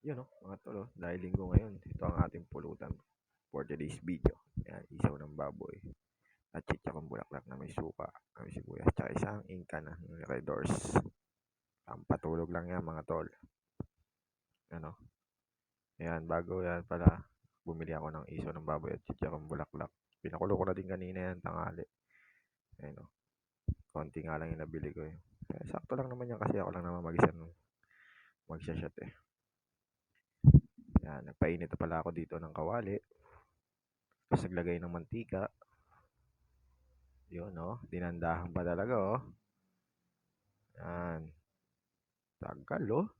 Yun no, mga tol, dahil linggo ngayon, ito ang ating pulutan for today's video. Yan, isaw ng baboy at chicharon bulaklak na may suka, may sibuyas, tsaka isang ingka na Red Doors. Pampatulog lang yan mga tol. Ano? Ayan, bago yan pala, bumili ako ng isaw ng baboy at chicharon bulaklak. Pinakulo ko na din kanina yan, tanghali. Ayun no, konti nga lang yung nabili ko eh. Sakto lang naman yan kasi ako lang naman mag-isa magsashot eh. Yan, nagpainit na pala ako dito ng kawali. Tapos naglagay ng mantika. Yun, oh. Dinandahan pa talaga, oh. Yan. Tagal, oh.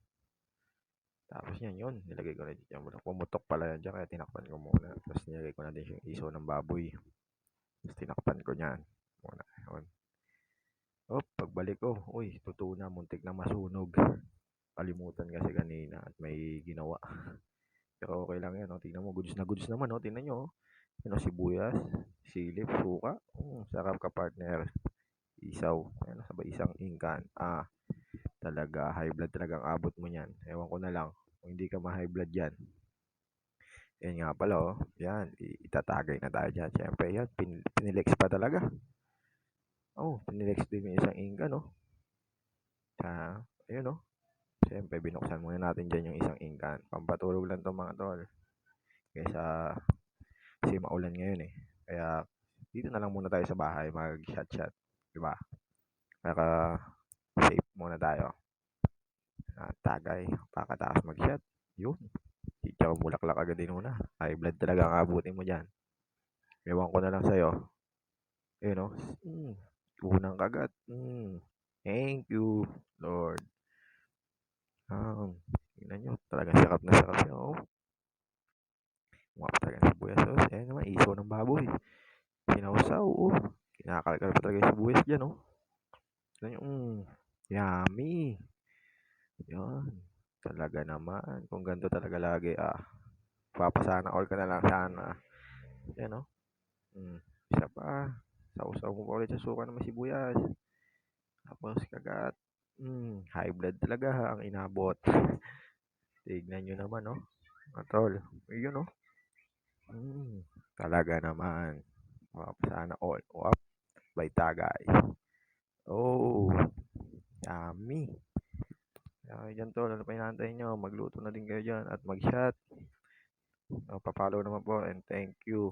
Tapos yan, yun. Nilagay ko na dito yung bulak. Pumutok pala yan dyan, kaya tinakpan ko muna. Tapos nilagay ko na din yung isaw ng baboy. Tapos tinakpan ko yan. Muna, yun. Oh, pagbalik ko, uy, totoo na, muntik na masunog. Kalimutan kasi kanina at may ginawa. Pero okay lang yan, oh. Tingnan mo, goods na goods naman, oh. Tingnan nyo, oh. Yun, oh, sibuyas, silip, suka. Sarap ka, partner. Isaw. Ayan, sabay isang ingkan. Talaga, high blood talagang abot mo niyan. Ewan ko na lang kung hindi ka ma-high blood yan. Yan nga pala, oh. Yan, itatagay na tayo dyan. Siyempre, yan, pinilex pa talaga. Oh, pinilex din yung isang ingkan, no? Ayun, no? Siyempre, binuksan muna natin dyan yung isang ingkan. Pampatulog lang to mga tol. Kaysa, kasi maulan ngayon eh. Kaya, dito na lang muna tayo sa bahay, mag-shot-shot. Diba? Kaya, safe muna tayo. Tagay, pakataas mag-shot. Yun. Chicharon bulaklak agad din una. High blood talaga ang abutin mo dyan. Ewan ko na lang sa'yo. You know, unang kagat. Thank you, Lord. Tingnan nyo, talagang sarap na sarap siya. Oh. Mukha pa talaga ng sibuyas. Oh. Ayan naman, isaw ng baboy. Sinawsaw. Oh. Kinakalkal pa talaga yung sibuyas dyan. Oh. Tingnan nyo, yummy. Yan. Talaga naman. Kung ganito talaga lagi, papasana all ka na lang sana. Yan, oh. Isa pa. Sausaw mo pa ulit sa suka ng sibuyas. Tapos kagat. High blood talaga ang inabot. Tignan nyo naman, oh. Matol. Yun, oh. Talaga naman. Sana all. Wap. By tagay. Oh. Yummy. Kaya dyan, tol. Ano pa hinahantay nyo? Magluto na din kayo dyan at mag-shot. Papalo naman po and thank you.